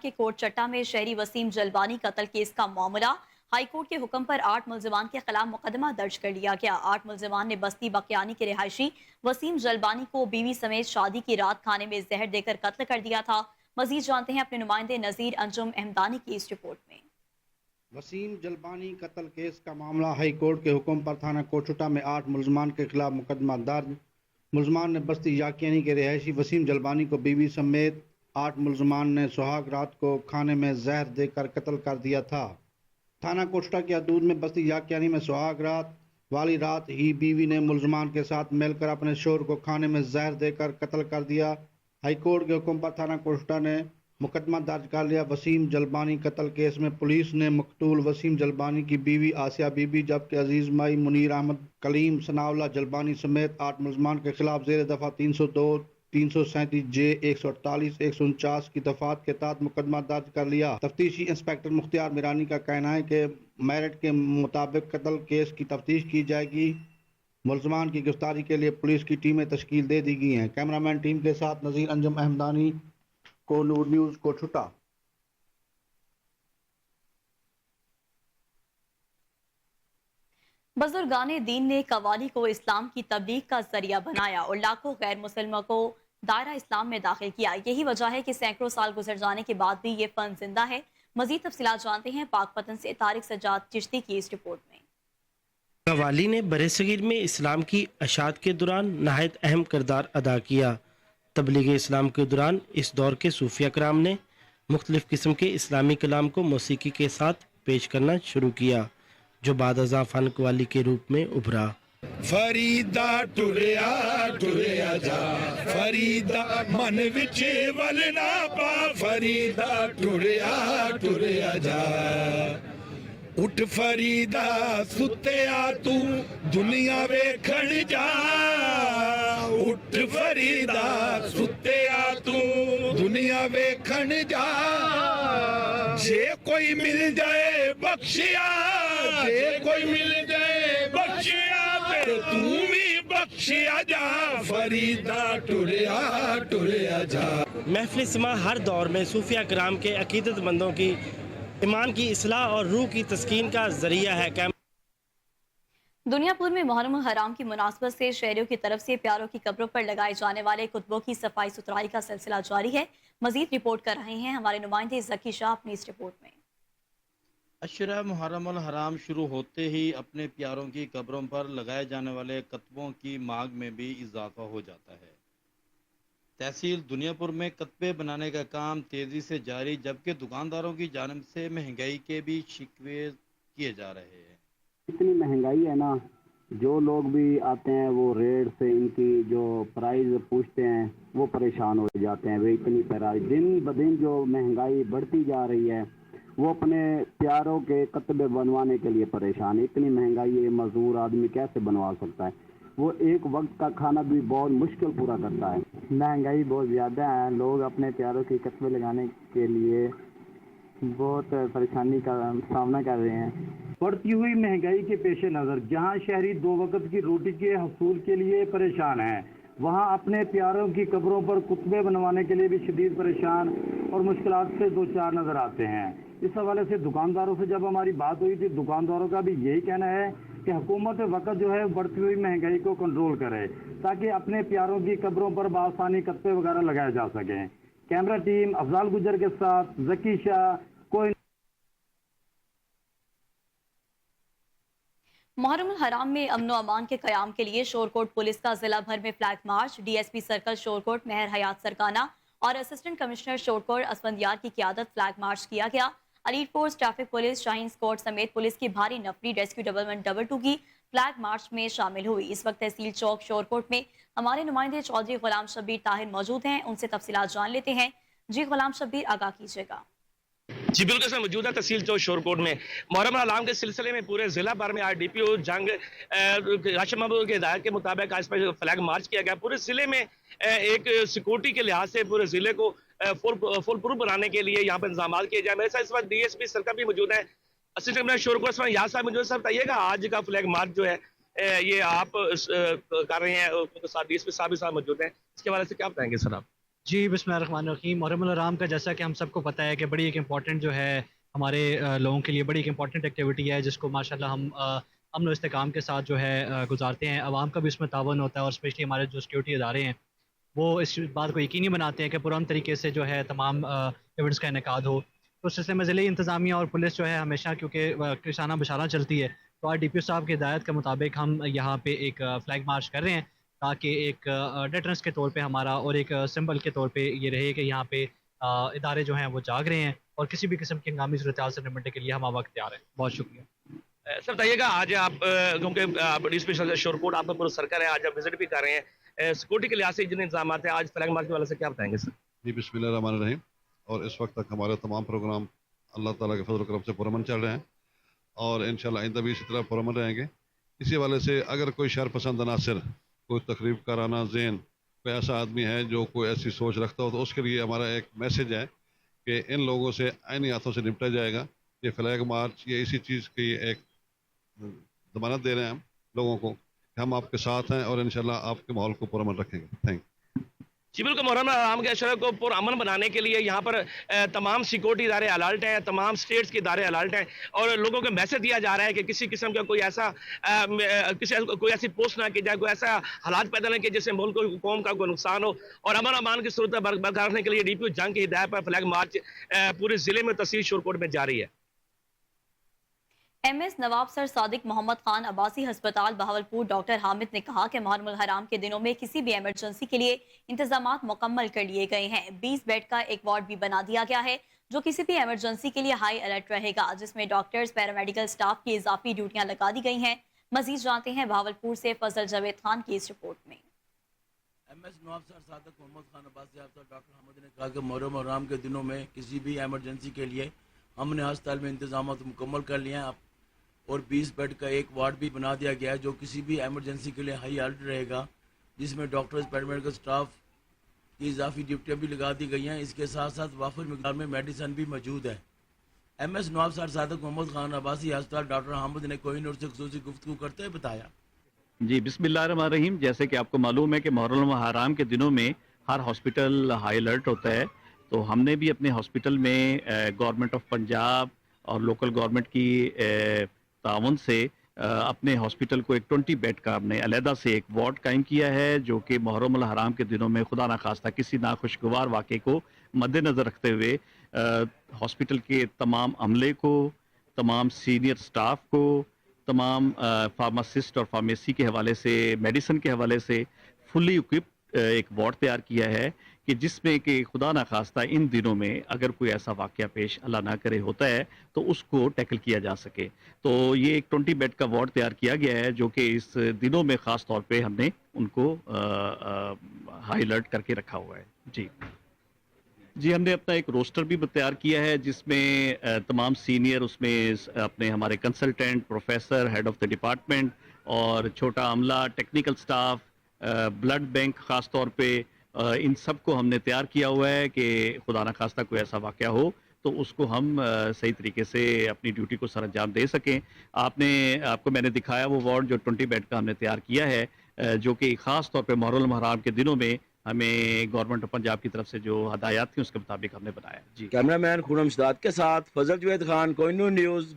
کے کوٹ چٹا میں شہری وسیم جلبانی قتل کیس کا معاملہ ہائی کورٹ کے حکم پر 8 ملزمان کے خلاف مقدمہ درج کر لیا گیا۔ 8 ملزمان نے بستی بقیانی کے رہائشی وسیم جلبانی کو بیوی سمیت شادی کی رات کھانے میں زہر دے کر قتل کر دیا تھا۔ مزید جانتے ہیں اپنے نمائندے نذیر انجم احمدانی کی اس رپورٹ میں۔ وسیم جلبانی قتل کیس کا معاملہ ہائی کورٹ کے حکم پر تھانہ کوچٹا میں 8 ملزمان کے خلاف مقدمہ درج۔ ملزمان نے بستی یاکینی کے رہائشی وسیم جلبانی کو بیوی سمیت 8 ملزمان نے سہاگ رات کو کھانے میں زہر دے کر قتل کر دیا تھا۔ تھانہ کوچٹا کی حدود میں بستی یاکینی میں سہاگ رات والی رات ہی بیوی نے ملزمان کے ساتھ مل کر اپنے شوہر کو کھانے میں زہر دے کر قتل کر دیا۔ ہائی کورٹ کے حکم پر تھانہ کوچٹا نے مقدمہ درج کر لیا۔ وسیم جلبانی قتل کیس میں پولیس نے مقتول وسیم جلبانی کی بیوی آسیہ بی بی جبکہ عزیز مائی منیر احمد کلیم ثناء اللہ جلبانی سمیت 8 ملزمان کے خلاف زیر دفعہ 302 337 جے 148 149 کی دفعات کے تحت مقدمہ درج کر لیا۔ تفتیشی انسپکٹر مختار میرانی کا کہنا ہے کہ میرٹ کے مطابق قتل کیس کی تفتیش کی جائے گی۔ ملزمان کی گرفتاری کے لیے پولیس کی ٹیمیں تشکیل دے دی گئی ہیں۔ کیمرامین ٹیم کے ساتھ نذیر انجم احمدانی، کو نور نیوز، کوچھٹا۔ بزرگان دین نے قوالی کو اسلام کی تبلیغ کا ذریعہ بنایا اور لاکھوں غیر مسلموں کو دائرہ اسلام میں داخل کیا۔ یہی وجہ ہے کہ سینکڑوں سال گزر جانے کے بعد بھی یہ فن زندہ ہے۔ مزید تفصیلات جانتے ہیں پاک پتن سے طارق سجاد چشتی کی اس رپورٹ میں۔ قوالی نے برصغیر میں اسلام کی اشاعت کے دوران نہایت اہم کردار ادا کیا۔ تبلیغ اسلام کے دوران اس دور کے صوفیہ کرام نے مختلف قسم کے اسلامی کلام کو موسیقی کے ساتھ پیش کرنا شروع کیا، جو بعد ازاں فن قوالی کے روپ میں ابھرا۔ فریدا ٹریا ٹریا جا فریدا من وچ ولنا پا فریدا ٹریا ٹریا جا اٹھ فریدا ستیا تو دنیا ویکھن جا اٹھ فریدا ستیا تو دنیا ویکھن جا جے کوئی مل جائے بخشیا جے کوئی مل جائے بخشیا تو بھی بخشیا جا فریدا ٹریا ٹریا جا۔ محفل سما ہر دور میں صوفیہ کرام کے عقیدت مندوں کی ایمان کی اصلاح اور روح کی تسکین کا ذریعہ ہے۔ دنیا پور میں محرم الحرام کی مناسبت سے شہریوں کی طرف سے پیاروں کی قبروں پر لگائے جانے والے کتبوں کی صفائی ستھرائی کا سلسلہ جاری ہے۔ مزید رپورٹ کر رہے ہیں ہمارے نمائندے ذکی شاہ اپنی اس رپورٹ میں۔ عشرہ محرم الحرام شروع ہوتے ہی اپنے پیاروں کی قبروں پر لگائے جانے والے کتبوں کی مانگ میں بھی اضافہ ہو جاتا ہے۔ تحصیل دنیا پور میں کتبے بنانے کا کام تیزی سے جاری، جبکہ دکانداروں کی جانب سے مہنگائی کے بھی شکوے کیے جا رہے ہیں۔ اتنی مہنگائی ہے نا، جو لوگ بھی آتے ہیں وہ ریٹ سے ان کی جو پرائز پوچھتے ہیں وہ پریشان ہو جاتے ہیں۔ وہ اتنی پرائز دن بدن جو مہنگائی بڑھتی جا رہی ہے، وہ اپنے پیاروں کے کتبے بنوانے کے لیے پریشان ہے۔ اتنی مہنگائی ہے، مزدور آدمی کیسے بنوا سکتا ہے؟ وہ ایک وقت کا کھانا بھی بہت مشکل پورا کرتا ہے۔ مہنگائی بہت زیادہ ہے، لوگ اپنے پیاروں کے کتبے لگانے کے لیے بہت پریشانی کا سامنا کر رہے ہیں۔ بڑھتی ہوئی مہنگائی کے پیش نظر جہاں شہری 2 وقت کی روٹی کے حصول کے لیے پریشان ہیں، وہاں اپنے پیاروں کی قبروں پر کتبے بنوانے کے لیے بھی شدید پریشان اور مشکلات سے دوچار نظر آتے ہیں۔ اس حوالے سے دکانداروں سے جب ہماری بات ہوئی تھی، دکانداروں کا بھی یہی کہنا ہے کہ حکومت وقت جو ہے بڑھتی ہوئی مہنگائی کو کنٹرول کرے تاکہ اپنے پیاروں کی قبروں پر بآسانی کتبے وغیرہ لگائے جا سکیں۔ کیمرہ ٹیم افضال گجر کے ساتھ ذکی شاہ، کوئی محرم الحرام میں امن و امان کے قیام کے لیے شورکوٹ پولیس کا ضلع بھر میں flag march. D S P circle Shorkot مہر حیات سرکانہ اور اسسٹنٹ کمشنر شورکوٹ اسفندیار کی قیادت فلیگ مارچ کیا گیا۔ ایلیٹ فورس ٹریفک پولیس شاہین اسکواڈ سمیت پولیس کی بھاری نفری ریسکیو 1122 کی فلیگ مارچ میں شامل ہوئی۔ اس وقت تحصیل چوک شورکوٹ میں ہمارے نمائندے چودھری غلام شبیر طاہر موجود ہیں، ان سے تفصیلات جان لیتے ہیں۔ جی غلام شبیر، آگاہ کیجیے گا۔ جی بالکل سر، موجودہ تحصیل چوک شورکوٹ میں محرم الحرام کے سلسلے میں پورے ضلع بھر میں آر ڈی پی او جنگ راشد محمود کے ہدایت کے مطابق آج پر فلیگ مارچ کیا گیا۔ پورے ضلع میں ایک سیکورٹی کے لحاظ سے پورے ضلع کو فل پروف بنانے کے لیے یہاں پر انتظامات کیے جائیں۔ میرے ساتھ اس وقت ڈی ایس پی سرکل بھی موجود ہیں، اسسٹنٹ کمشنر شورکوٹ یاد صاحب موجود ہیں۔ سر بتائیے گا آج کا فلیگ مارچ جو ہے یہ آپ کر رہے ہیں، ساتھ ڈی ایس پی صاحب بھی موجود ہیں، اس کے حوالے سے کیا بتائیں گے سر آپ؟ جی بسم اللہ الرحمن الرحیم. محرم الحرام کا جیسا کہ ہم سب کو پتہ ہے کہ بڑی ایک امپورٹنٹ جو ہے ہمارے لوگوں کے لیے بڑی ایک امپورٹنٹ ایکٹیویٹی ہے جس کو ماشاءاللہ ہم امن و استحکام کے ساتھ جو ہے گزارتے ہیں. عوام کا بھی اس میں تعاون ہوتا ہے اور اسپیشلی ہمارے جو سیکورٹی ادارے ہیں وہ اس بات کو یقینی بناتے ہیں کہ پرامن طریقے سے جو ہے تمام ایونٹس کا انعقاد ہو. تو اس سلسلے میں ضلعی انتظامیہ اور پولیس جو ہے ہمیشہ کیونکہ کسانہ بشارہ چلتی ہے تو آج ڈی پی او صاحب کی ہدایت کے مطابق ہم یہاں پہ ایک فلیگ مارچ کر رہے ہیں تاکہ ایک ڈیٹرنس کے طور پہ ہمارا اور ایک سمبل کے طور پہ یہ رہے کہ یہاں پہ ادارے جو ہیں وہ جاگ رہے ہیں اور کسی بھی قسم کی ہنگامی صورتحال سے نمٹنے کے لیے ہم وقت تیار ہیں. بہت شکریہ. سر بتائیے گا آج آپ کیونکہ ڈی ایس پی شور کوٹ آپ کا پورا سرکل ہے, آج آپ وزٹ بھی کر رہے ہیں, سیکورٹی کے لحاظ سے جن انتظامات ہیں آج فلیگ مارچ کے والے سے کیا بتائیں گے سر؟ جی بسم اللہ الرحمن الرحیم. اور اس وقت تک ہمارے تمام پروگرام اللہ تعالیٰ کے فضل و کرم سے پرامن چل رہے ہیں اور انشاءاللہ آئندہ بھی اسی طرح پرامن رہیں گے. اسی والے سے اگر کوئی شر پسند عناصر کوئی تقریب کرانا ذہن کوئی ایسا آدمی ہے جو کوئی ایسی سوچ رکھتا ہو تو اس کے لیے ہمارا ایک میسج ہے کہ ان لوگوں سے عینی ہاتھوں سے نپٹا جائے گا. یہ فلیگ مارچ یہ اسی چیز کی ایک ضمانت دے رہے ہیں ہم لوگوں کو کہ ہم آپ کے ساتھ ہیں اور انشاءاللہ آپ کے ماحول کو پرامن رکھیں گے. Thank you. جی بالکل, محرم الحرام کے اشرے کو پرامن بنانے کے لیے یہاں پر تمام سیکورٹی ادارے الرٹ ہیں, تمام سٹیٹس کے ادارے الرٹ ہیں اور لوگوں کو میسج دیا جا رہا ہے کہ کسی قسم کا کوئی ایسی پوسٹ نہ کی جائے, کوئی ایسا حالات پیدا نہ کہ جس سے ملک کو قوم کا کوئی نقصان ہو. اور امن امان کی صورت برقرار رکھنے کے لیے ڈی پی او جنگ کی ہدایت پر فلیگ مارچ پورے ضلع میں تحصیل شورکوٹ میں جاری ہے. ایم ایس نواب سر صادق محمد خان عباسی ہسپتال بہاولپور ڈاکٹر حامد نے کہا کہ محرم الحرام کے دنوں میں کسی بھی ایمرجنسی کے لیے انتظامات مکمل کر لیے گئے ہیں. 20 بیڈ کا ایک وارڈ بھی بنا دیا گیا ہے جو کسی بھی ایمرجنسی کے لیے ہائی الرٹ رہے گا, جس میں ڈاکٹرز پیرامیڈیکل سٹاف کی اضافی ڈیوٹیاں لگا دی گئی ہیں. مزید جانتے ہیں بہاولپور سے فضل جاوید خان کی اس رپورٹ میں. ایم ایس نواب سر صادق محمد خان عباسی ڈاکٹر حامد نے کہا کہ محرم الحرام کے دنوں میں کسی بھی ایمرجنسی کے لیے ہم نے ہسپتال میں انتظامات مکمل کر لیے ہیں اور 20 بیڈ کا ایک وارڈ بھی بنا دیا گیا ہے جو کسی بھی ایمرجنسی کے لیے ہائی الرٹ رہے گا, جس میں ڈاکٹرز پیرامیڈیکل سٹاف کی اضافی ڈیوٹیاں بھی لگا دی گئی ہیں. اس کے ساتھ ساتھ وافر مقدار میں میڈیسن بھی موجود ہے. ایم ایس نواب سر صادق محمد خان عباسی ہسپتال ڈاکٹر حامد نے کوہ نور سے خصوصی گفتگو کرتے ہوئے بتایا. جی بسم اللہ الرحمن الرحیم. جیسے کہ آپ کو معلوم ہے کہ محرم الحرام کے دنوں میں ہر ہاسپٹل ہائی الرٹ ہوتا ہے, تو ہم نے بھی اپنے ہاسپٹل میں گورنمنٹ آف پنجاب اور لوکل گورنمنٹ کی تعاون سے اپنے ہاسپٹل کو ایک 20 بیڈ کا ہم نے علیحدہ سے ایک وارڈ قائم کیا ہے جو کہ محرم الحرام کے دنوں میں خدا نخواستہ کسی ناخوشگوار واقعے کو مد نظر رکھتے ہوئے ہاسپٹل کے تمام عملے کو, تمام سینئر سٹاف کو, تمام فارماسسٹ اور فارمیسی کے حوالے سے, میڈیسن کے حوالے سے فلی اکوپڈ ایک وارڈ تیار کیا ہے کہ جس میں کہ خدا نخواستہ ان دنوں میں اگر کوئی ایسا واقعہ پیش اللہ نہ کرے ہوتا ہے تو اس کو ٹیکل کیا جا سکے. تو یہ ایک 20 بیڈ کا وارڈ تیار کیا گیا ہے جو کہ اس دنوں میں خاص طور پہ ہم نے ان کو ہائی الرٹ کر کے رکھا ہوا ہے. جی ہم نے اپنا ایک روسٹر بھی تیار کیا ہے جس میں تمام سینئر اس میں اپنے ہمارے consultant, professor, head of the department اور چھوٹا عملہ, ٹیکنیکل سٹاف, بلڈ بینک خاص طور پہ ان سب کو ہم نے تیار کیا ہوا ہے کہ خدا نخواستہ کوئی ایسا واقعہ ہو تو اس کو ہم صحیح طریقے سے اپنی ڈیوٹی کو سر انجام دے سکیں. آپ کو میں نے دکھایا وہ وارڈ جو 20 بیڈ کا ہم نے تیار کیا ہے جو کہ خاص طور پہ محرم الحرام کے دنوں میں ہمیں گورنمنٹ آف پنجاب کی طرف سے جو ہدایات تھیں اس کے مطابق ہم نے بنایا. جی کیمرہ مین خورم شداد کے ساتھ فضل جوید خان, کوہ نور نیوز.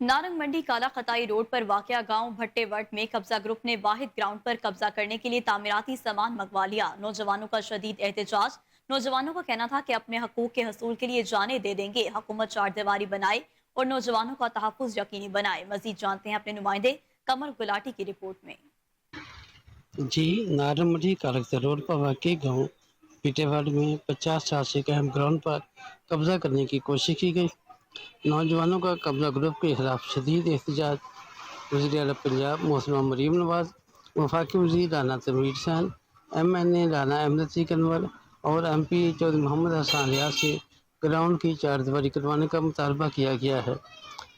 نارنگ منڈی کالا خطائی روڈ پر واقع گاؤں بھٹے وٹ میں قبضہ گروپ نے واحد گراؤنڈ پر قبضہ کرنے کے لیے تعمیراتی سامان منگوا لیا. نوجوانوں کا شدید احتجاج. نوجوانوں کا کہنا تھا کہ اپنے حقوق کے حصول کے لیے جانیں دے دیں گے. حکومت چار دیواری بنائے اور نوجوانوں کا تحفظ یقینی بنائے. مزید جانتے ہیں اپنے نمائندے کمر گلاٹی کی رپورٹ میں. جی نارنگ منڈی کالا خطائی روڈ پر واقع گاؤں بھٹے وٹ میں 50 سال سے اہم گراؤنڈ پر قبضہ کرنے کی کوشش کی گئی. نوجوانوں کا قبضہ گروپ کے خلاف شدید احتجاج. وزیر اعلیٰ پنجاب محترمہ مریم نواز, وفاقی وزیر رانا تنویر حسین, MNA رانا احمد عتیق انور اور MP چودھری محمد حسان ریاض سے گراؤنڈ کی چار دیواری کروانے کا مطالبہ کیا گیا ہے.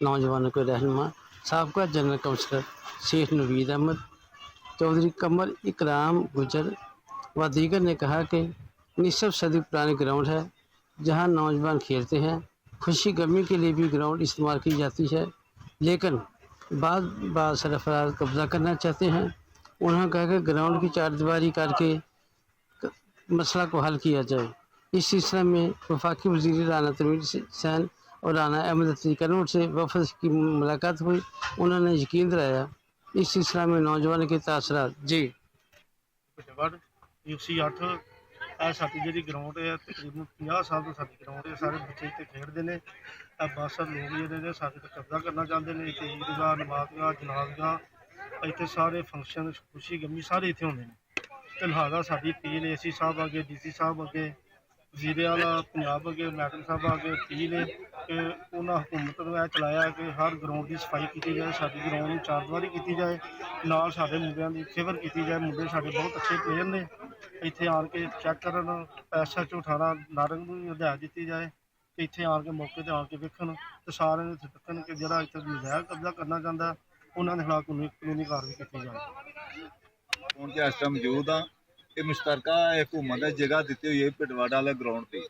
نوجوانوں کے رہنما سابقہ جنرل کونسلر شیخ نوید احمد, چودھری قمر اکرام گجر و دیگر نے کہا کہ نصف صدی پرانی گراؤنڈ ہے جہاں نوجوان کھیلتے ہیں. خوشی گمی کے لیے بھی گراؤنڈ استعمال کی جاتی ہے لیکن बाद सरफराज कब्जा करना चाहते हैं। उन्होंने कहा कि ग्राउंड की चारदीवारी करके मसला को हल किया जाए। इस सिलसिले में वफाकी वज़ीर राना तनवीर हुसैन और राना अहमद कनौर से वफद की मुलाकात हुई। उन्होंने यकीन दिलाया इस सिलसिले में नौजवानों के तासरात। जी UC 8 ਆ ਸਾਡੀ ਜਿਹੜੀ ਗਰਾਊਂਡ ਹੈ ਤਕਰੀਬਨ 50 ਸਾਲ ਤੋਂ ਸਾਡੀ ਗਰਾਊਂਡ ਹੈ। ਸਾਰੇ ਬੱਚੇ ਇੱਥੇ ਖੇਡਦੇ ਨੇ। ਬਸ ਲੋਕ ਜਿਹੜੇ ਨੇ ਸਾਡੇ ਤੋਂ ਕਬਜ਼ਾ ਕਰਨਾ ਚਾਹੁੰਦੇ ਨੇ। ਇੱਥੇ ਈਦਗਾਹ, ਨਮਾਜ਼ਗਾਹ, ਜਨਾਜ਼ਗਾਹ, ਇੱਥੇ ਸਾਰੇ ਫੰਕਸ਼ਨ, ਖੁਸ਼ੀ ਗਮੀ ਸਾਰੇ ਇੱਥੇ ਹੁੰਦੇ ਨੇ। ਤੇ ਲਿਹਾਜ਼ਾ ਸਾਡੀ ਅਪੀਲ AC ਸਾਹਿਬ ਅੱਗੇ, DC ਸਾਹਿਬ ਅੱਗੇ, ਵਜ਼ੀਰ ਆਲਾ ਪੰਜਾਬ ਅੱਗੇ, ਮੈਡਮ ਸਾਹਿਬ ਅੱਗੇ ਅਪੀਲ ਹੈ ਕਿ ਉਹਨਾਂ ਹਕੂਮਤ ਨੂੰ ਇਹ ਚਲਾਇਆ ਕਿ ਹਰ ਗਰਾਊਂਡ ਦੀ ਸਫਾਈ ਕੀਤੀ ਜਾਏ, ਸਾਡੀ ਗਰਾਊਂਡ ਨੂੰ ਚਾਰਦੀਵਾਰੀ ਕੀਤੀ ਜਾਏ, ਨਾਲ ਸਾਡੇ ਮੁੰਡਿਆਂ ਦੀ ਫੇਵਰ ਕੀਤੀ ਜਾਏ। ਮੁੰਡੇ ਸਾਡੇ ਬਹੁਤ ਅੱਛੇ ਪਲੇਅਰ ਨੇ। ਇੱਥੇ ਆਣ ਕੇ ਚੈੱਕ ਕਰਨ, SHO 18 ਨਾਰੰਗ ਨੂੰ ਵੀ ਹਦਾਇਤ ਦਿੱਤੀ ਜਾਏ ਕਿ ਇੱਥੇ ਆਣ ਕੇ ਮੌਕੇ 'ਤੇ ਆਣ ਕੇ ਵੇਖਣ ਤੇ ਸਾਰਿਆਂ ਨੂੰ ਇੱਥੇ ਤੱਕਣ ਕਿ ਜਿਹੜਾ ਇੱਥੇ ਨਜਾਇਜ਼ ਕਬਜ਼ਾ ਕਰਨਾ ਚਾਹੁੰਦਾ ਉਹਨਾਂ ਦੇ ਖਿਲਾਫ ਕਾਨੂੰਨੀ ਕਾਰਵਾਈ ਕੀਤੀ ਜਾਏ। ਹੁਣ ਤੇ ਇਸ ਟਾਈਮ ਮੌਜੂਦ ਆ ਇਹ ਮੁਸ਼ਤਰਕਾ हुकूमत ने जगह दी हुई है पिटवाड़ा वाले ग्राउंड पे,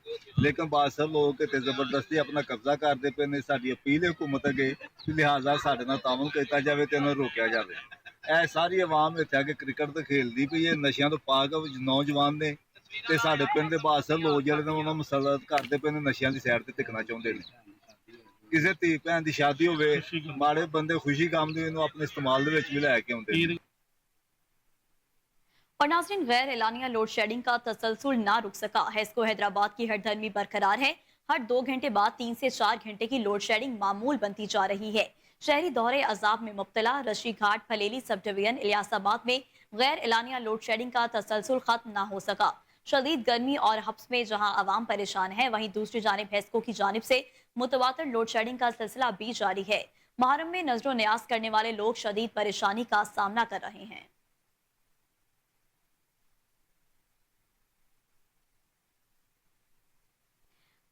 लेकिन बादशाह लोग इतने जबरदस्ती अपना कब्जा करते पे ने। साडी अपील है हुकूमत अगे लिहाजा साडे नाल तामल किया जाए तो इन्हें रोकया जाए। ਇਹ ਸਾਰੀ ਆਵਾਮ ਇੱਥੇ ਆ ਕੇ ਕ੍ਰਿਕਟ ਤੇ ਖੇਡਦੀ ਪਈ ਹੈ। ਨਸ਼ਿਆਂ ਤੋਂ ਪਾਕ ਨੌਜਵਾਨ ਨੇ ਤੇ ਸਾਡੇ ਪਿੰਡ ਦੇ ਬਾਦਸ਼ਾਹ ਲੋਕ ਜਿਹੜੇ ਨੇ ਉਹਨਾਂ ਮਸਲਤ ਕਰਦੇ ਪਏ ਨੇ, ਨਸ਼ਿਆਂ ਦੀ ਸਾਈਡ ਤੇ ਟਿਕਣਾ ਚਾਹੁੰਦੇ ਨੇ। ਕਿਸੇ ਧੀ ਭੈਣ ਦੀ ਸ਼ਾਦੀ ਹੋਵੇ, ਮਾੜੇ ਬੰਦੇ ਖੁਸ਼ੀ ਗਮ ਦੇ ਇਹਨੂੰ ਆਪਣੇ ਇਸਤੇਮਾਲ ਦੇ ਵਿੱਚ ਵੀ ਲੈ ਕੇ ਆਉਂਦੇ ਨੇ। और नाज़रीन, गैर एलानिया लोड शेडिंग का तसलसल ना रुक सका है। इसको हैदराबाद की हरदर्मी बरकरार है। हर 2 घंटे बाद 3 से 4 घंटे की लोड शेडिंग मामूल बनती जा रही है। शहरी दौरे अजाब में मुब्तला रशी घाट, फलेली सब डिवीजन इलियासाबाद में गैर एलानिया लोड शेडिंग का तसलसल खत्म ना हो सका। शदीद गर्मी और हब्स में जहां आवाम परेशान है, वहीं दूसरी जानिब हेस्को की जानिब से मुतवातर लोड शेडिंग का सिलसिला भी जारी है। मुहर्रम में नजरो न्याज करने वाले लोग शदीद परेशानी का सामना कर रहे हैं।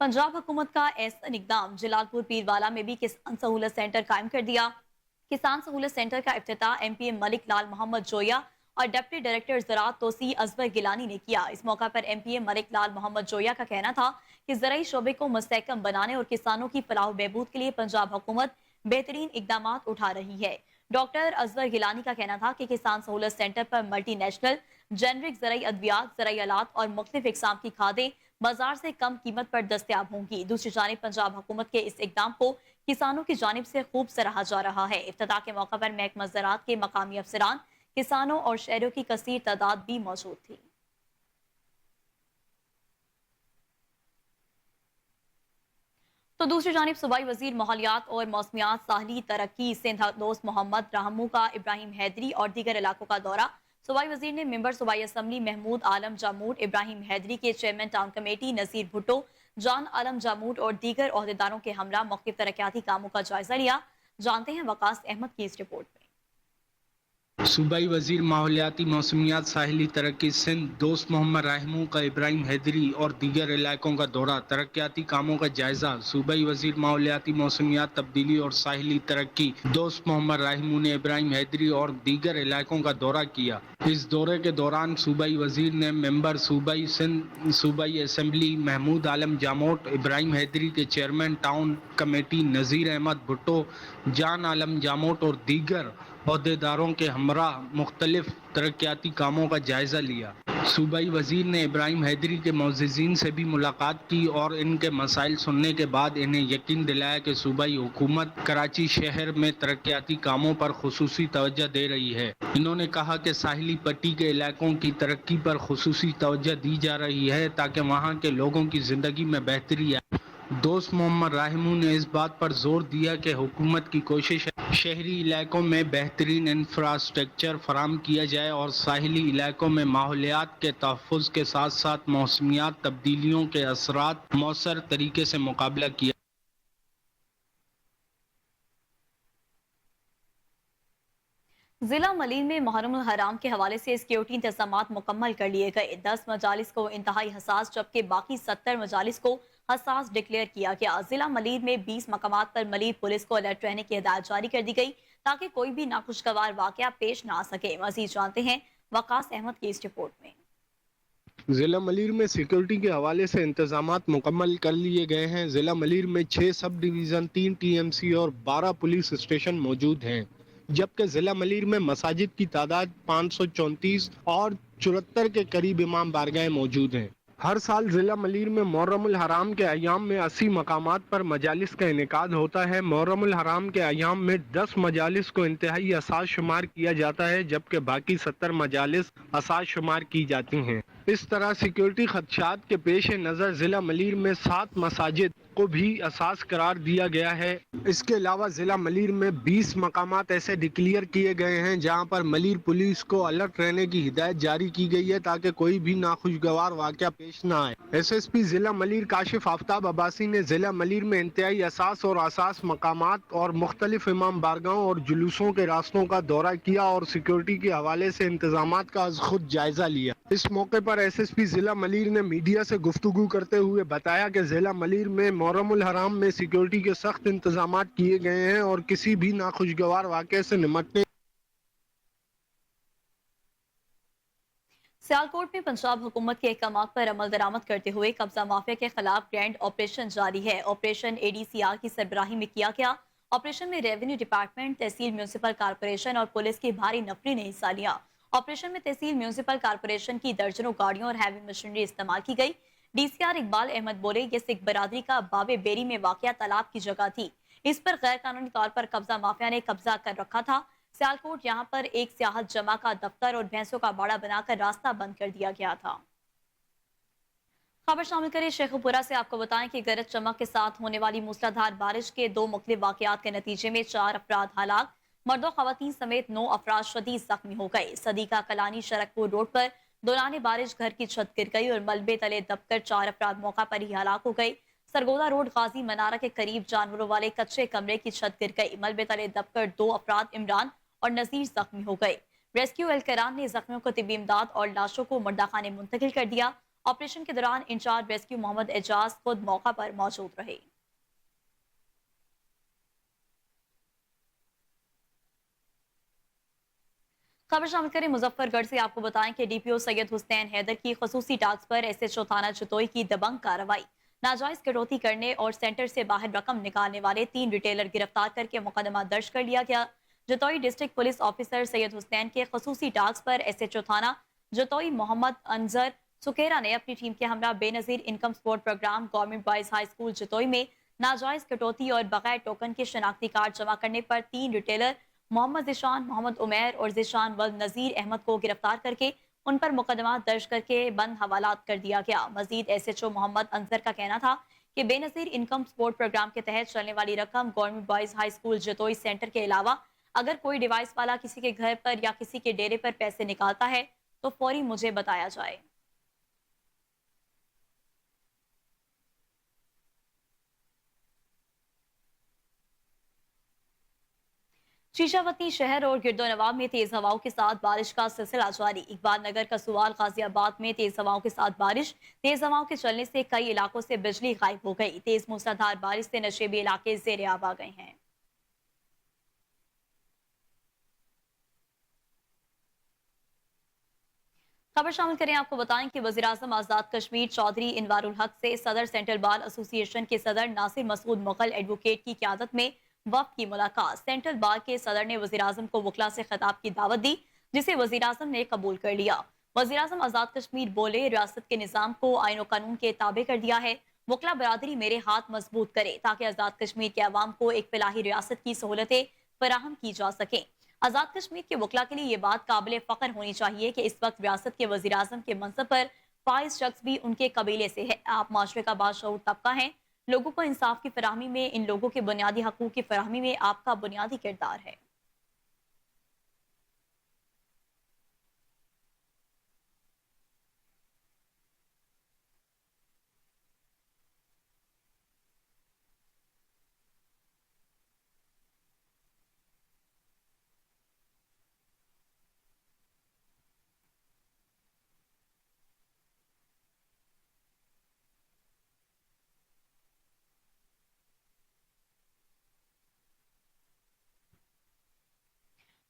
पंजाब हुकूमत का ऐसा इकदाम, जलालपुर पीरवाला में भी किसान सहूलत सेंटर कायम कर दिया। किसान सहूलत सेंटर का इफ्तिताह MPA मलिक लाल मोहम्मद जोया और डिप्टी डायरेक्टर ज़राअत तोसी अजवर गिलानी ने किया। इस मौका पर MPA मलिक लाल मोहम्मद जोया का कहना था कि ज़राई शोबे को मुस्तहकम बनाने और किसानों की फलाह बहबूद के लिए पंजाब हुकूमत बेहतरीन इकदाम उठा रही है। डॉक्टर अजवर गिलानी का कहना था कि किसान सहूलत सेंटर पर मल्टी नेशनल जेनरिक ज़राई अद्वियात, ज़राई आलात और मुख्तलिफ इकसाम की खादें बाजार से कम कीमत पर दस्तयाब होंगी। दूसरी जानिब पंजाब हुकूमत के इस इकदाम को किसानों की जानिब से खूब सराहा जा रहा है। इफ्तिताह के मौका पर महकमा ज़राअत के मकामी अफसरान, किसानों और शहरों की कसीर तादाद भी मौजूद थी। तो दूसरी जानिब सूबाई वजीर माहौलियात और मौसमियात साहली तरक्की सिंध दोस्त मोहम्मद राहमू का इब्राहिम हैदरी और दीगर इलाकों का दौरा। सूबाई वजीर ने मेंबर सूबाई असम्बली महमूद आलम जामूट, इब्राहिम हैदरी के चेयरमैन टाउन कमेटी नज़ीर भुट्टो, जान आलम जामूट और दीगर ओहदेदारों के हमरा मुख्तलिफ तरक्याती कामों का जायजा लिया। जानते हैं वकास अहमद की इस रिपोर्ट में। सूबाई वजीर माहौलियाती मौसमियात साहिली तरक्की सिंध दोस्त मोहम्मद राहमू का इब्राहिम हैदरी और दीगर इलाकों का दौरा, तरक्याती कामों का जायजा। सूबाई वजीर माहौलियाती मौसमियात तब्दीली और साहिली तरक्की दोस्त मोहम्मद राहमू ने इब्राहिम हैदरी और दीगर इलाकों का दौरा किया। इस दौरे के दौरान सूबाई वजीर ने मेंबर सूबाई सिंध सूबाई असम्बली महमूद आलम जामोट, इब्राहिम हैदरी के चेयरमैन टाउन कमेटी नज़ीर अहमद भुट्टो, जान आलम जामोट और दीगर ओहदेदारों के हमरा मुख्तलिफ तरक्याती कामों का जायजा लिया। सूबाई वजीर ने इब्राहिम हैदरी के मोअज़्ज़िज़ीन से भी मुलाकात की और इनके मसाइल सुनने के बाद इन्हें यकीन दिलाया कि सूबाई हुकूमत कराची शहर में तरक्याती कामों पर खुसूसी तवज्जो दे रही है। इन्होंने कहा कि साहिली पट्टी के इलाकों की तरक्की पर खुसूसी तवज्जो दी जा रही है ताकि वहाँ के लोगों की ज़िंदगी में बेहतरी आए। दोस्त मोहम्मद राहमू ने इस बात पर जोर दिया कि हुकूमत की कोशिश है शहरी इलाकों में बेहतरीन इंफ्रास्ट्रक्चर फराम किया जाए और साहिली इलाकों में माहौलियात के तहफ़्फ़ुज़ के साथ साथ मौसमियात तब्दीलियों के असरात मौसर तरीके से मुकाबला किया। जिला मलीन में मुहर्रम हराम के हवाले से सिक्योरिटी इंतजामात मुकम्मल कर लिए गए। 10 मजालिस को इंतहाई हसास जबकि बाकी 70 मजालिस को हसास डिक्लेयर किया गया। जिला मलीर में 20 मकामात पर मलीर पुलिस को अलर्ट रहने की हिदायत जारी कर दी गई ताकि कोई भी नाखुशगवार वाकया पेश ना आ सके। मजीद जानते हैं वकास अहमद की इस रिपोर्ट में। ضلع ملیر میں سیکورٹی کے حوالے سے انتظامات مکمل کر لیے گئے ہیں۔ ضلع ملیر میں 6 sub division, 3 T M C اور 12 پولیس اسٹیشن موجود ہیں، جبکہ ضلع ملیر میں مساجد کی تعداد 534 اور 74 کے قریب امام بارگاہیں موجود ہیں۔ ہر سال ضلع ملیر میں محرم الحرام کے ایام میں 80 مقامات پر مجالس کا انعقاد ہوتا ہے۔ محرم الحرام کے ایام میں 10 مجالس کو انتہائی حساس شمار کیا جاتا ہے، جبکہ باقی 70 مجالس حساس شمار کی جاتی ہیں۔ اس طرح سیکورٹی خدشات کے پیش نظر ضلع ملیر میں 7 مساجد کو بھی حساس قرار دیا گیا ہے۔ اس کے علاوہ ضلع ملیر میں 20 مقامات ایسے ڈکلیئر کیے گئے ہیں جہاں پر ملیر پولیس کو الرٹ رہنے کی ہدایت جاری کی گئی ہے تاکہ کوئی بھی ناخوشگوار واقعہ پیش نہ آئے۔ ایس ایس پی ضلع ملیر کاشف آفتاب عباسی نے ضلع ملیر میں انتہائی حساس اور حساس مقامات اور مختلف امام بارگاہوں اور جلوسوں کے راستوں کا دورہ کیا اور سیکورٹی کے حوالے سے انتظامات کا از خود جائزہ لیا۔ اس موقع پر ایس ایس پی ضلع ملیر نے میڈیا سے گفتگو کرتے ہوئے بتایا کہ ضلع ملیر میں محرم الحرام میں سیکورٹی کے سخت انتظامات کیے گئے ہیں اور کسی بھی ناخوشگوار واقعے سے نمٹنے سیالکوٹ میں پنجاب حکومت کے احکامات پر عمل درآمد کرتے ہوئے قبضہ مافیا کے خلاف گرینڈ آپریشن جاری ہے۔ Operation A D C are کی سربراہی میں کیا گیا۔ آپریشن میں ریونیو ڈپارٹمنٹ، تحصیل میونسپل کارپوریشن اور پولیس کی بھاری نفری نے حصہ لیا۔ آپریشن میں تحصیل میونسپل کارپوریشن کی درجنوں گاڑیوں اور ہیوی مشینری استعمال کی گئی۔ D C R Iqbal Ahmed بولے، یہ سکھ برادری کا باب بیری میں واقع تالاب کی جگہ تھی، اس پر غیر قانونی طور پر قبضہ مافیا نے قبضہ کر رکھا تھا۔ سیالکوٹ یہاں پر ایک سیاحت جمع کا دفتر اور بھینسوں کا باڑہ بنا کر راستہ بند کر دیا گیا تھا۔ خبر شامل کریں شیخو پورہ سے۔ آپ کو بتائیں کہ گرج چمک کے ساتھ ہونے والی موسلادھار بارش کے 2 مختلف واقعات کے نتیجے میں 4 افراد ہلاک، مرد و خواتین سمیت 9 افراد شدید زخمی ہو گئے۔ صدیقہ کلانی شرکپور روڈ پر دوران بارش گھر کی چھت گر گئی اور ملبے تلے دب کر 4 افراد موقع پر ہی ہلاک ہو گئے۔ سرگودا روڈ غازی منارہ کے قریب جانوروں والے کچے کمرے کی چھت گر گئی، ملبے تلے دب کر 2 افراد عمران اور نذیر زخمی ہو گئے۔ ریسکیو اہلکاران نے زخمیوں کو طبی امداد اور لاشوں کو مردہ خانے منتقل کر دیا۔ آپریشن کے دوران انچارج ریسکیو محمد اعجاز خود موقع پر موجود رہے۔ خبر شامل کریں مظفر گڑھ سے۔ آپ کو بتائیں کہ ڈی پی او سید حسین حیدر کی خصوصی ٹاسک پر ایس ایچ او تھانہ چتوئی کی دبنگ کارروائی۔ ناجائز کٹوتی کرنے اور سینٹر سے باہر رقم نکالنے والے 3 ریٹیلر گرفتار کر کے مقدمہ درج کر لیا گیا۔ جتوئی ڈسٹرکٹ پولیس آفیسر سید حسین کے خصوصی ٹاسک پر ایس ایچ او تھانہ جتوئی محمد انظر سکیرا نے اپنی ٹیم کے ہمراہ Benazir income support programme government boys high school Jatoi میں ناجائز کٹوتی اور بغیر ٹوکن کے شناختی کارڈ جمع کرنے پر 3 ریٹیلر محمد ذیشان، محمد عمیر اور ذیشان ولد نذیر احمد کو گرفتار کر کے ان پر مقدمات درج کر کے بند حوالات کر دیا گیا۔ مزید ایس ایچ او محمد انظر کا کہنا تھا کہ بے نظیر انکم سپورٹ پروگرام کے تحت چلنے والی رقم government boys high school Jatoi centre کے علاوہ اگر کوئی ڈیوائس والا کسی کے گھر پر یا کسی کے ڈیرے پر پیسے نکالتا ہے تو فوری مجھے بتایا جائے۔ شیشاوتی شہر اور گرد و نواح میں تیز ہواؤں کے ساتھ بارش کا سلسلہ جاری۔ اقبال نگر کسوال غازی آباد میں تیز ہواؤں کے ساتھ بارش، تیز ہواؤں کے چلنے سے کئی علاقوں سے بجلی غائب ہو گئی۔ تیز موسلادھار بارش سے نشیبی علاقے زیر آب آ گئے ہیں۔ خبر شامل کریں، آپ کو بتائیں کہ وزیراعظم آزاد کشمیر چودھری انوار الحق سے صدر سینٹرل بار ایسوسی ایشن کے صدر ناصر مسعود مغل ایڈوکیٹ کی قیادت میں وفد کی ملاقات۔ سینٹرل بار کے صدر نے وزیراعظم کو وکلا سے خطاب کی دعوت دی، جسے وزیراعظم نے قبول کر لیا۔ وزیراعظم آزاد کشمیر بولے، ریاست کے نظام کو آئین و قانون کے تابع کر دیا ہے۔ وکلا برادری میرے ہاتھ مضبوط کرے تاکہ آزاد کشمیر کے عوام کو ایک فلاحی ریاست کی سہولتیں فراہم کی جا سکیں۔ آزاد کشمیر کے وکلا کے لیے یہ بات قابل فخر ہونی چاہیے کہ اس وقت ریاست کے وزیراعظم کے منصب پر فائز شخص بھی ان کے قبیلے سے ہے۔ آپ معاشرے کا باشعور طبقہ ہیں، لوگوں کو انصاف کی فراہمی میں، ان لوگوں کے بنیادی حقوق کی فراہمی میں آپ کا بنیادی کردار ہے۔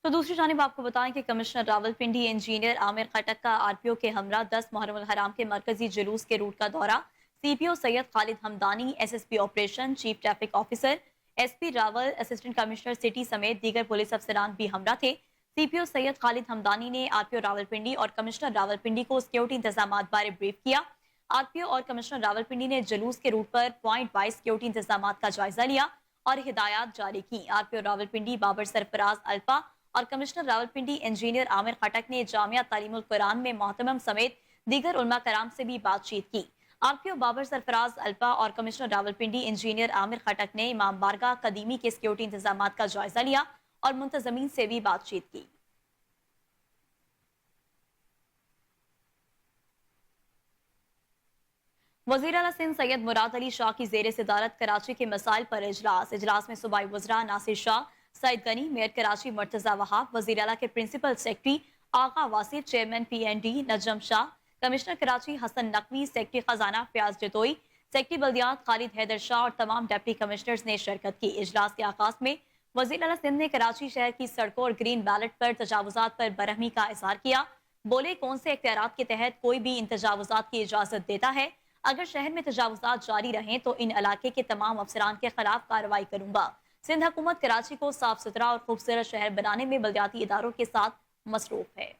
तो दूसरी जानिब आपको बताएं कि कमिश्नर रावलपिंडी इंजीनियर आमिर खटक का आरपीओ के हमरा 10 मुहर्रम अल हराम के मरकजी जुलूस के रूट का दौरा। CPO Syed Khalid Hamdani, SSP operation, chief traffic officer SP Rawal, assistant commissioner city समेत दीगर पुलिस अफसरान भी हमरा थे। सीपीओ सैयद खालिद हमदानी ने आरपीओ रावलपिंडी और कमिश्नर रावलपिंडी को सिक्योरिटी इंतजाम बारे ब्रीफ किया। आरपीओ और कमिश्नर रावलपिंडी ने जुलूस के रूट पर पॉइंट वाइज सिक्योरिटी इंतजाम का जायजा लिया और हिदायत जारी की। आरपीओ रावलपिंडी बाबर सरफराज अल्पा और कमिश्नर रावलपिंडी इंजीनियर आमिर खटक ने जामिया तालीमुल कुरान में मोहतमम समेत दीगर उलमा कराम से भी बातचीत की। आरपीओ बाबर सरफराज अल्पा और कमिश्नर रावलपिंडी इंजीनियर आमिर खटक ने इमाम बारगाह कदीमी के सिक्योरिटी इंतजाम का जायजा लिया और मुंतजमीन से भी बातचीत की। वज़ीर आला सिंध सैयद मुराद अली शाह की ज़ेर सदारत कराची के मसाइल पर इजलास में सूबाई वज़रा नासिर शाह, सईद गनी, मेयर कराची मुर्तज़ा वहाब, वज़ीर आला के प्रिंसिपल सेक्रेटरी आगा वासिर, चेयरमैन PND नजम शाह, कमिश्नर कराची हसन नकवी, सेक्रेटरी खजाना फयाज जतोई, सेक्रेटरी बल्दियात खालिद हैदर शाह और तमाम डिप्टी कमिश्नर्स ने शिरकत की। इजलास के आगाज में वज़ीर आला सिंध ने कराची शहर की सड़कों और ग्रीन बैलेट पर तजावुजात पर बरहमी का इजहार किया। बोले, कौन से इख्तियारात के तहत कोई भी इन तजावुजात की इजाजत देता है? अगर शहर में तजावुजात जारी रहें तो इन इलाके के तमाम अफसरान के खिलाफ कार्रवाई करूंगा। सिंध हुकूमत कराची को साफ सुथरा और खूबसूरत शहर बनाने में बल्दियाती इदारों के साथ मसरूफ है।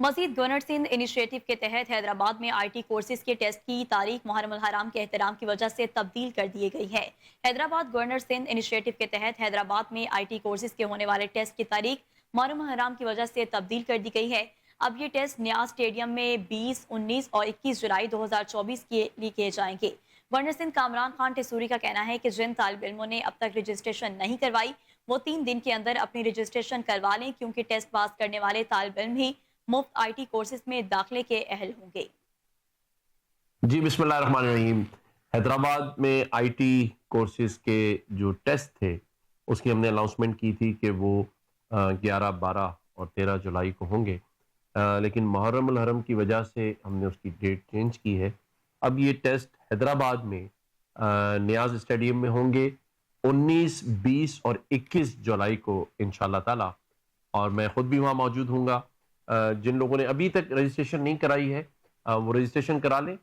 मजीद गवर्नर सिंध इनिशिएटिव के तहत हैदराबाद में IT कोर्सेज के टेस्ट की तारीख मुहर्रम अल हराम के एहतराम की वजह से तब्दील कर दी गई है। हैदराबाद गवर्नर सिंध इनिशिएटिव के तहत हैदराबाद में IT कोर्सेज के होने वाले टेस्ट की तारीख मुहर्रम अल हराम की वजह से तब्दील कर दी गई है। अब ये टेस्ट न्याज स्टेडियम में 20, 19 और 21 जुलाई 2024 के लिए किए जाएंगे। गवर्नर सिंध कामरान खान टेसूरी का कहना है कि जिन तालिब इल्मों ने अब तक रजिस्ट्रेशन नहीं करवाई वो 3 दिन के अंदर अपनी रजिस्ट्रेशन करवा लें, क्योंकि टेस्ट पास करने वाले तालिब इल्म ही मुफ्त IT कोर्सेज में दाखिले के अहल होंगे। जी बिस्मिल्लाहिर्रहमानिर्रहीम। हैदराबाद में IT कोर्सेज के जो टेस्ट थे उसकी हमने अनाउंसमेंट की थी कि वो 11, 12 और 13 जुलाई को होंगे, लेकिन मुहर्रम अल हरम की वजह से हमने उसकी डेट चेंज की है। अब ये टेस्ट हैदराबाद में नियाज स्टेडियम में होंगे 19, 20 और 21 जुलाई को इंशाल्लाह ताला, और मैं ख़ुद भी वहाँ मौजूद हूँगा। जिन लोगों ने अभी तक रजिस्ट्रेशन नहीं कराई है वो रजिस्ट्रेशन करा लें।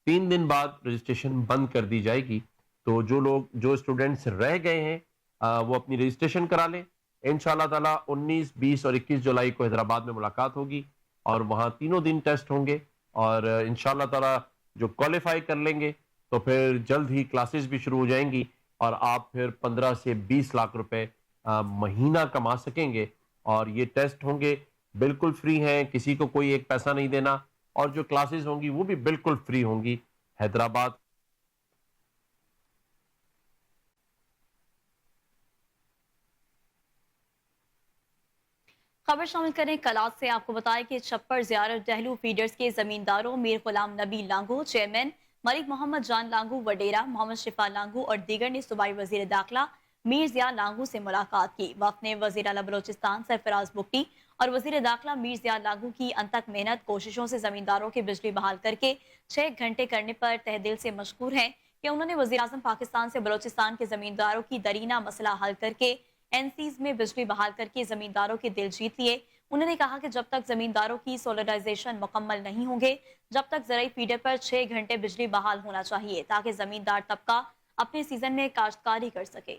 3 दिन बाद रजिस्ट्रेशन बंद कर दी जाएगी, तो जो स्टूडेंट्स रह गए हैं वो अपनी रजिस्ट्रेशन करा लें। इंशाल्लाह ताला 19, 20 और 21 जुलाई को हैदराबाद में मुलाकात होगी और वहाँ 3 दिन टेस्ट होंगे, और इंशाल्लाह ताला जो क्वालिफाई कर लेंगे तो फिर जल्द ही क्लासेस भी शुरू हो जाएंगी और आप फिर 15 से 20 लाख रुपए महीना कमा सकेंगे। और ये टेस्ट होंगे बिल्कुल फ्री हैं, किसी को कोई एक पैसा नहीं देना, और जो क्लासेस होंगी वो भी बिल्कुल फ्री होंगी। हैदराबाद खबर शामिल करें कलात से। आपको बताएं कि छप्पर ज़ियारत डहलू फीडर्स के जमींदारों मीर गुलाम नबी लांगू, चेयरमैन मलिक मोहम्मद जान लांगू वडेरा, मोहम्मद शिफा लांगू और दीगर ने सूबाई वजीर दाखिला मीर ज़िया लांगू से मुलाकात की। वफ़द ने वज़ीर आला बलोचिस्तान सरफराज बुगटी और वज़ीर दाखिला मीर ज़िया लांगू की अनथक मेहनत कोशिशों से जमींदारों की बिजली बहाल करके 6 घंटे करने पर तहदिल से मशकूर हैं कि उन्होंने वज़ीर आज़म पाकिस्तान से बलोचिस्तान के जमींदारों की दरीना मसला हल करके NCs में बिजली बहाल करके जमींदारों के दिल जीत लिए। उन्होंने कहा कि जब तक जमींदारों की सोलराइजेशन मुकम्मल नहीं होंगे, जब तक ज़राई फीडर पर 6 घंटे बिजली बहाल होना चाहिए ताकि जमींदार तबका अपने सीजन में काश्तकारी कर सके।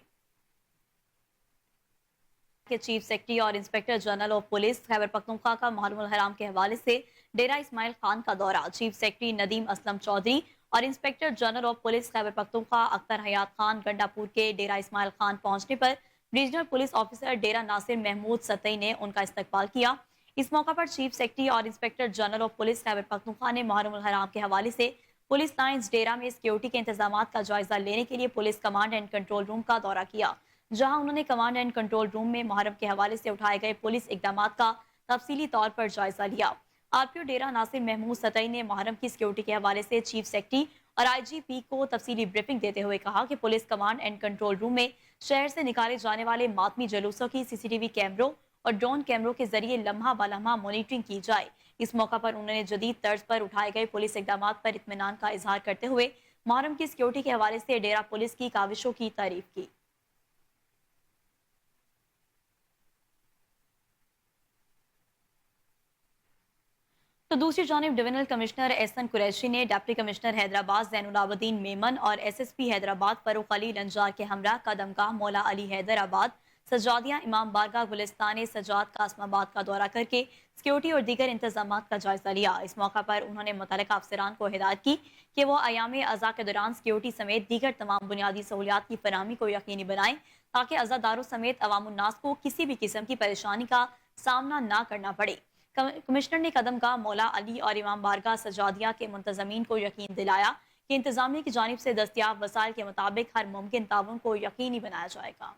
के चीफ सेक्रेटरी और inspector general of police Khyber Pakhtunkhwa का मुहर्रम अल हराम के हवाले से डेरा इस्माइल खान का दौरा। चीफ सेक्रेटरी नदीम असलम चौधरी और inspector general of police Khyber Pakhtunkhwa Akhtar Hayat Khan Gandapur के डेरा इस्माइल खान पहुंचने पर regional police officer Dera Nasir Mahmood Satti ने उनका इस्तकबाल किया। इस मौका पर चीफ सेक्रेटरी और inspector general of police Khyber Pakhtunkhwa ने मुहर्रम अल हराम के हवाले से पुलिस लाइन्स डेरा में सिक्योरिटी के इंतजाम का जायजा लेने के लिए police command and control room का दौरा किया, जहां उन्होंने कमांड एंड कंट्रोल रूम में मुहर्रम के हवाले से उठाए गए पुलिस इकदाम का तफसीली तौर पर जायजा लिया। आरपीओ डेरा नासिर महमूद सतई ने मुहर्रम की सिक्योरिटी के हवाले से चीफ सेक्रेटरी और IGP को तफसीली ब्रीफिंग देते हुए कहा कि police command and control room में शहर से निकाले जाने वाले मातमी जुलूसों की CCTV कैमरों और ड्रोन कैमरों के जरिए लम्हा बलम्हा मॉनिटरिंग की जाए। इस मौका पर उन्होंने जदीद तर्ज पर उठाए गए पुलिस इकदाम पर इत्मीनान का इजहार करते हुए मुहर्रम की सिक्योरिटी के हवाले से डेरा पुलिस की काविशों की तारीफ की। तो दूसरी जानिब डिविजनल कमिश्नर एहसन कुरैशी ने डिप्टी कमिश्नर हैदराबाद ज़ैनुलाबद्दीन मेमन और SSP हैदराबाद फरूख अली लंजार के हमरा कदमगाह मौला अली हैदराबाद सजादिया इमाम बारगाह गुलिस्तान सजाद कासमाबाद का दौरा करके सिक्योरिटी और दीगर इंतजाम का जायजा लिया। इस मौका पर उन्होंने मुतल्लिका अफसरान को हिदायत की कि वो अयाम अज़ा के दौरान सिक्योरिटी समेत दीगर तमाम बुनियादी सहूलियात की फराहमी को यकीनी बनाएं ताकि अज़ादारों समेत अवामुन्नास को किसी भी किस्म की परेशानी का सामना ना करना पड़े। कमिश्नर ने कदमगाह मौला अली और इमाम बारगाह सजादिया के मुंतजमीन को यकीन दिलाया कि इंतजामिया की जानिब से दस्तियाब वसाइल के मुताबिक हर मुमकिन ताउन को यकीनी बनाया जाएगा।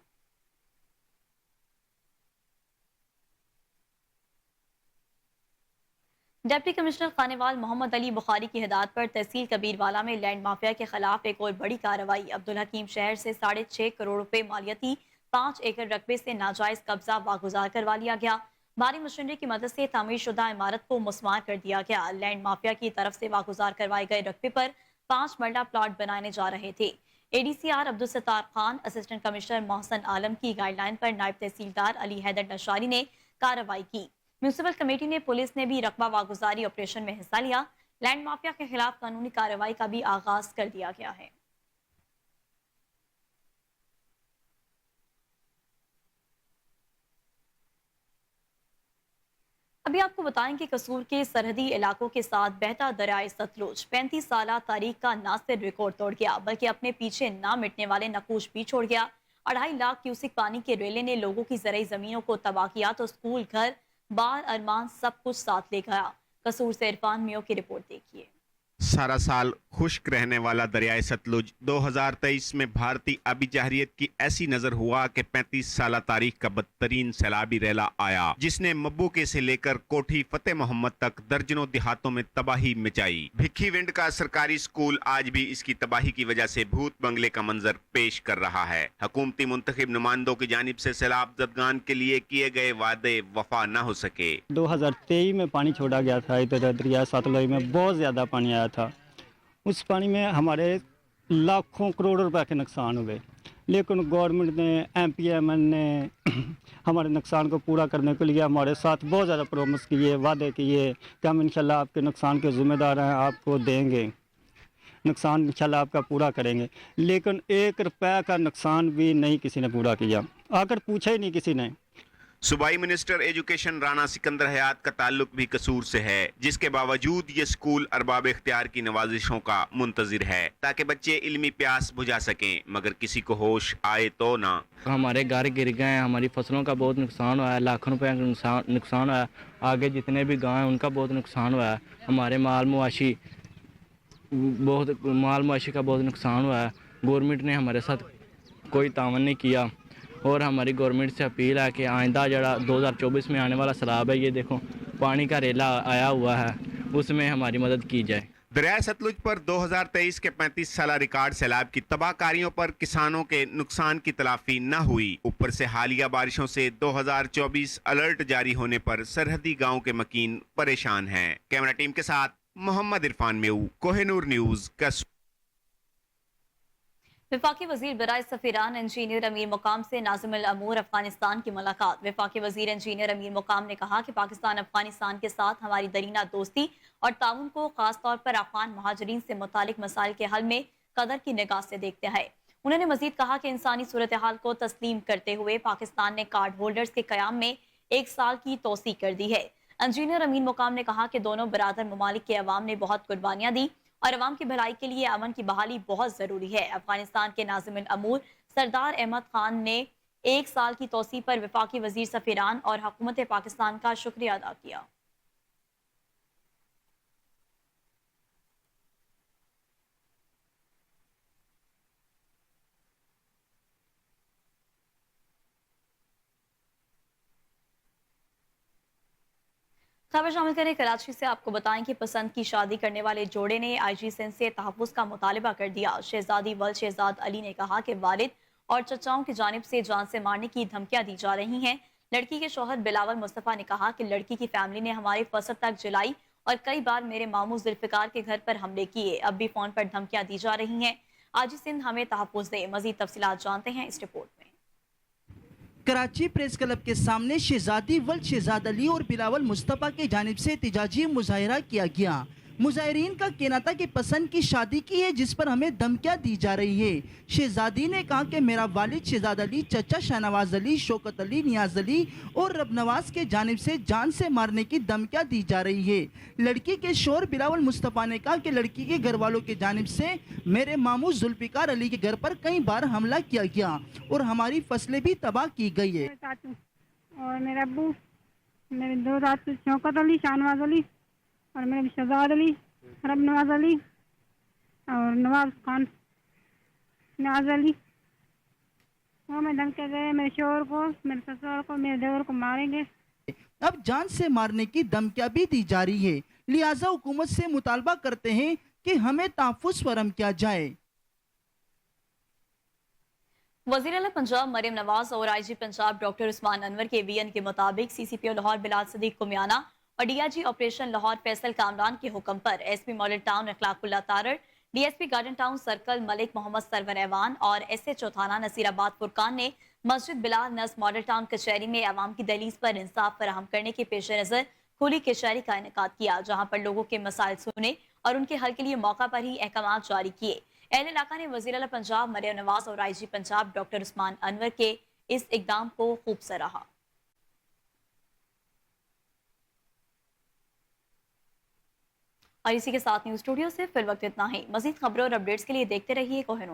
डिप्टी कमिश्नर खानेवाल मोहम्मद अली बुखारी की हिदायत पर तहसील कबीरवाला में लैंड माफिया के खिलाफ एक और बड़ी कार्रवाई। अब्दुल हकीम शहर से 6.5 करोड़ रुपए मालियती 5 एकड़ रकबे से नाजायज कब्जा वागुजार करवा लिया गया। भारी मशीनरी की मदद से तामीर शुदा इमारत को मुस्मार कर दिया गया। लैंड माफिया की तरफ से वागुजार करवाए गए रकबे पर 5 मरला प्लॉट बनाने जा रहे थे। ADCR Abdul Sattar Khan, assistant commissioner Mohsin Alam की गाइडलाइन पर नायब तहसीलदार अली हैदर नशारी ने कार्रवाई की। म्यूनिसिपल कमेटी ने पुलिस ने भी रकबा वागुजारी ऑपरेशन में हिस्सा लिया। लैंड माफिया के खिलाफ कानूनी कार्रवाई का भी आगाज कर दिया गया है। अभी आपको बताएं कि कसूर के सरहदी इलाकों के साथ बहता दरियाए सतलुज 35 साल तारीख का न सिर्फ रिकॉर्ड तोड़ गया बल्कि अपने पीछे ना मिटने वाले नकूश भी छोड़ गया। 2.5 लाख क्यूसिक पानी के रेले ने लोगों की ज़रई ज़मीनों को तबाह किया तो स्कूल, घर, बार, अरमान सब कुछ साथ ले गया। कसूर से इरफान मियो की रिपोर्ट देखिए। सारा साल खुश्क रहने वाला दरियाए सतलुज 2023 में भारतीय आबी जाहरियत की ऐसी नजर हुआ कि 35 साल तारीख का बदतरीन सैलाबी रेला आया जिसने मब्बूके से लेकर कोठी फतेह मोहम्मद तक दर्जनों देहातों में तबाही मचाई। भिक्खी विंड का सरकारी स्कूल आज भी इसकी तबाही की वजह से भूत बंगले का मंजर पेश कर रहा है। हुकूमती मुंतखब नुमाइंदों की जानिब से सैलाब जदगान के लिए किए गए वादे वफा न हो सके। 2023 में पानी छोड़ा गया था इधर दरिया सतलुज में, बहुत ज्यादा पानी आया था। उस पानी में हमारे लाखों करोड़ों रुपए के नुकसान हुए, लेकिन गवर्नमेंट ने MPMN ने हमारे नुकसान को पूरा करने के लिए हमारे साथ बहुत ज़्यादा प्रॉमिस किए, वादे किए कि हम इंशाल्लाह आपके नुकसान के ज़िम्मेदार हैं, आपको देंगे, नुकसान इंशाल्लाह आपका पूरा करेंगे। लेकिन 1 रुपए का नुकसान भी नहीं किसी ने पूरा किया, आकर पूछा ही नहीं किसी ने। सूबाई मिनिस्टर एजुकेशन राना सिकंदर हयात का ताल्लुक भी कसूर से है, जिसके बावजूद ये स्कूल अरबाब इख्तियार की नवाजिशों का मुंतजिर है ताकि बच्चे इल्मी प्यास बुझा सकें, मगर किसी को होश आए तो ना। हमारे घर गिर गए हैं, हमारी फसलों का बहुत नुकसान हुआ है, लाखों रुपए का नुकसान हुआ है, आगे जितने भी गाँव हैं उनका बहुत नुकसान हुआ है, हमारे माल मुआशी का बहुत नुकसान हुआ है। गवर्नमेंट ने हमारे साथ कोई तावन नहीं किया और हमारी गवर्नमेंट से अपील है कि आइंदा जरा 2024 में आने वाला सैलाब है, ये देखो पानी का रेला आया हुआ है, उसमें हमारी मदद की जाए। दरिया सतलुज पर 2023 के 35 साल रिकॉर्ड सैलाब की तबाहकारियों पर किसानों के नुकसान की तलाफी न हुई। ऊपर से हालिया बारिशों से 2024 अलर्ट जारी होने पर सरहदी गाँव के मकीन परेशान हैं। कैमरा टीम के साथ मोहम्मद इरफान मेऊ, कोहिनूर न्यूज। वफाकी वजीर बराए सफीरान इंजीनियर अमीर मुकाम से नाज़िम अल अमूर अफगानिस्तान की मुलाकात। वफाकी वजीर इंजीनियर अमीर मुकाम ने कहा कि पाकिस्तान अफगानिस्तान के साथ हमारी दरीना दोस्ती और ताउन को खास तौर पर अफगान महाजरीन से मुतालिक मसाइल के हल में कदर की निगाह से देखते हैं। उन्होंने मजीद कहा कि इंसानी सूरत हाल को तस्लीम करते हुए पाकिस्तान ने कार्ड होल्डर्स के क़याम में 1 साल की तोसी कर दी है। इंजीनियर अमीर मुकाम ने कहा कि दोनों बरादर ममालिक के अवाम ने बहुत कुर्बानियां दी और अवाम की भलाई के लिए अमन की बहाली बहुत ज़रूरी है। अफगानिस्तान के नाज़िम अल अमूर सरदार अहमद खान ने 1 साल की तोसी पर वफाकी वजीर सफीरान और हुकूमत पाकिस्तान का शुक्रिया अदा किया। खबर शामिल करें कराची से। आपको बताएं कि पसंद की शादी करने वाले जोड़े ने IG सिंध से तहफ़्फ़ुज़ का मुतालबा कर दिया। शहजादी वल शहजाद अली ने कहा कि वालिद और चचाओं की जानिब से जान से मारने की धमकियां दी जा रही हैं। लड़की के शौहर बिलावल मुस्तफ़ा ने कहा कि लड़की की फैमिली ने हमारे फसद तक जलाई और कई बार मेरे मामू जुल्फिकार के घर पर हमले किए। अब भी फोन पर धमकियां दी जा रही हैं। आज सिंध हमें तहफ़्फ़ुज़ दे। मज़ीद तफसीलात जानते हैं इस रिपोर्ट में। कराची प्रेस क्लब के सामने शहजादी वल्द शहजाद अली और बिलावल मुस्तफ़ा की जानिब से एहतजाजी मुजाहिरा किया गया। मुजाहिरीन का कहना था कि पसंद की शादी की है जिस पर हमें धमकियां दी जा रही है। शहजादी ने कहा कि मेरा वालिद शहजाद अली, चचा शाहनवाज अली, शौकत अली, नियाज अली और रबनवाज के जानिब से जान से मारने की धमकियां दी जा रही है। लड़की के शोहर बिलावल मुस्तफ़ा ने कहा कि लड़की के घर वालों की जानिब से मेरे मामू जुल्फिकार अली के घर पर कई बार हमला किया गया और हमारी फसलें भी तबाह की गई है। और मेरे अब्बू, मेरे दो दादू शौकत अली, शाहनवाज अली और मेरे शहजाद अली, रब नवाज अली और नवाज खान नवाज अली, वो मैं धमकी गए मेरे शोहर को, मेरे ससुर को, मेरे देवर को मारेंगे। अब जान से मारने की धमकियां भी दी जा रही है। लिहाजा हुकूमत से मुतालबा करते हैं कि हमें तहफ़्फ़ुज़ फराहम किया जाए। वज़ीर आला पंजाब मरियम नवाज और IG पंजाब डॉक्टर उस्मान अनवर के वीएन के मुताबिक CCPO लाहौर बिलाल सदीक कुमियाना और DIG ऑपरेशन लाहौर फैसल कामरान के हुक्म पर SP model town Akhlaqullah Tarar, DSP garden town circle Malik Mohammad Sarwar Awan और SHO थाना नसीराबाद फुरकान ने मस्जिद बिलाल नज़ मॉडल टाउन कचहरी में अवाम की दहलीज पर इंसाफ फराहम करने के पेश नज़र खुली कचहरी का इनेकाद किया, जहाँ पर लोगों के मसाइल सुने और उनके हल के लिए मौका पर ही अहकाम जारी किए। अहल इलाका ने वज़ीर आला पंजाब मरियम नवाज और IG पंजाब डॉक्टर उस्मान अनवर के इस इकदाम को खूब सराहा। और इसी के साथ न्यूज़ स्टूडियो से फिर वक्त इतना ही। मज़ीद खबरों और अपडेट्स के लिए देखते रहिए कोहिनूर।